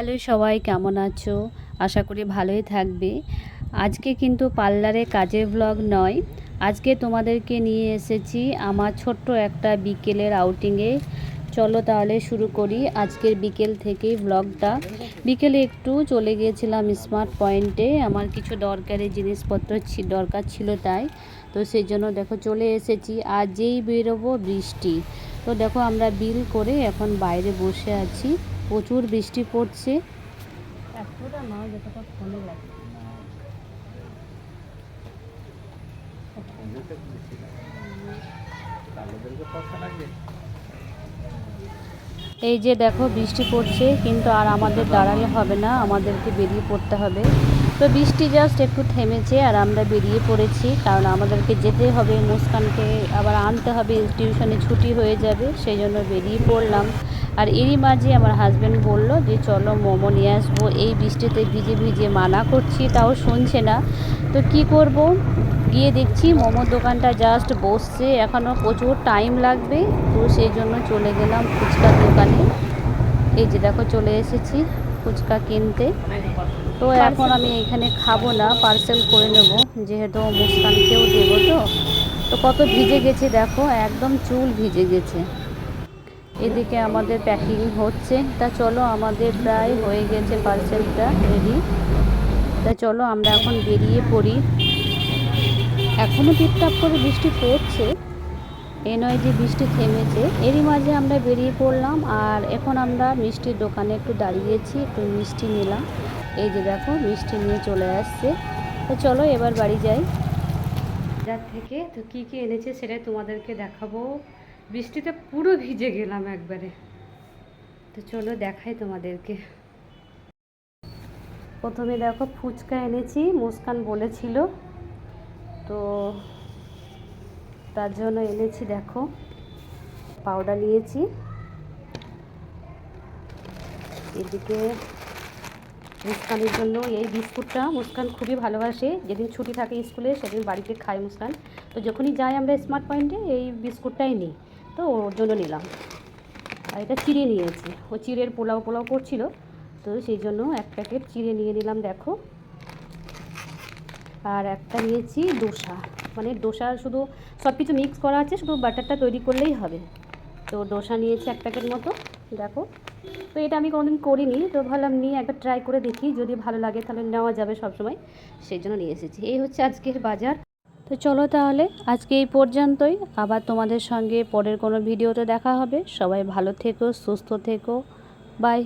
Hello সবাই, কেমন আছো? আশা করি ভালোই থাকবে। আজকে কিন্তু পার্লারে কাজের ব্লগ নয়, আজকে তোমাদেরকে নিয়ে এসেছি আমার ছোট্ট একটা বিকেলের আউটিংয়ে। চলো তাহলে শুরু করি আজকের বিকেল থেকেই ব্লগটা। বিকেলে একটু চলে গিয়েছিলাম স্মার্ট পয়েন্টে, আমার কিছু দরকারি জিনিসপত্র দরকার ছিল, তাই তো সেই জন্য দেখো চলে এসেছি। আর যেই বেরোবো বৃষ্টি, তো দেখো আমরা বিল করে এখন বাইরে বসে আছি। প্রচুর বৃষ্টি পড়ছে, এতটা নয় যতটা ফোনে লাগে। এই যে দেখো বৃষ্টি পড়ছে, কিন্তু আর আমাদের দাঁড়ালে হবে না, আমাদেরকে বেরিয়ে পড়তে হবে। তো বৃষ্টি জাস্ট একটু থেমেছে আর আমরা বেরিয়ে পড়েছি, কারণ আমাদেরকে যেতে হবে, মুস্কানকে আবার আনতে হবে, টিউশনে ছুটি হয়ে যাবে, সেই জন্য বেরিয়ে পড়লাম। আর এরই মাঝে আমার হাজব্যান্ড বলল যে চলো মোমো নিয়ে আসবো। এই বৃষ্টিতে ভিজে ভিজে মানা করছি, তাও শুনছে না। তো কি করব, গিয়ে দেখছি মোমোর দোকানটা জাস্ট বসছে, এখনও প্রচুর টাইম লাগবে। তো সেই জন্য চলে গেলাম ফুচকার দোকানে। এই যে দেখো চলে এসেছি ফুচকা কিনতে। তো এখন আমি এখানে খাবো না, পার্সেল করে নেব, যেহেতু মুস্কানকেও দেবো। তো কত ভিজে গেছে দেখো, একদম চুল ভিজে গেছে। এদিকে আমাদের প্যাকিং হচ্ছে। তা চলো, আমাদের প্রায় হয়ে গেছে পার্সেলটা রেডি। তা চলো আমরা এখন বেরিয়ে পড়ি। এখনও টিপটাপ করে বৃষ্টি পড়ছে, এ নয় যে বৃষ্টি থেমেছে। এরই মাঝে আমরা বেরিয়ে পড়লাম। আর এখন আমরা মিষ্টির দোকানে একটু দাঁড়িয়েছি, একটু মিষ্টি নিলাম। এই যে দেখো মিষ্টি নিয়ে চলে আসছে। তো চলো এবার বাড়ি যাই। বাজার থেকে তো কী কী এনেছে সেটাই তোমাদেরকে দেখাবো। বৃষ্টিতে পুরো ভিজে গেলাম একবারে। তো চলো দেখাই তোমাদেরকে। প্রথমে দেখো ফুচকা এনেছি, মুস্কান বলেছিল, তো তার জন্য এনেছি। দেখো পাউডার নিয়েছি। এদিকে মুস্কানের জন্য এই বিস্কুটটা মুস্কান খুবই ভালোবাসে, যেদিন ছুটি থাকে স্কুলে সেদিন বাড়িতে খায় মুস্কান। তো যখনই যাই আমরা স্মার্ট পয়েন্টে এই বিস্কুটটাই নিই, তো ওর জন্য নিলাম। আর এটা চিড়ে নিয়েছি, ও চিড়ের পোলাও পোলাও করছিল, তো সেই জন্য এক প্যাকেট চিড়ে নিয়ে নিলাম দেখো। আর একটা নিয়েছি ডোসা, মানে ডোসা শুধু সব কিছু মিক্স করা আছে, শুধু বাটারটা তৈরি করলেই হবে। তো ডোসা নিয়েছি এক প্যাকেট মতো দেখো। তো এটা আমি কোনোদিন করিনি, তো ভাবলাম নিয়ে একবার ট্রাই করে দেখি, যদি ভালো লাগে তাহলে নেওয়া যাবে সবসময়, সেই জন্য নিয়ে এসেছি। এই হচ্ছে আজকের বাজার। তো চলো তাহলে আজকে এই পর্যন্তই, আবার তোমাদের সঙ্গে পরের কোনো ভিডিওতে দেখা হবে। সবাই ভালো থেকো, সুস্থ থেকো, বাই।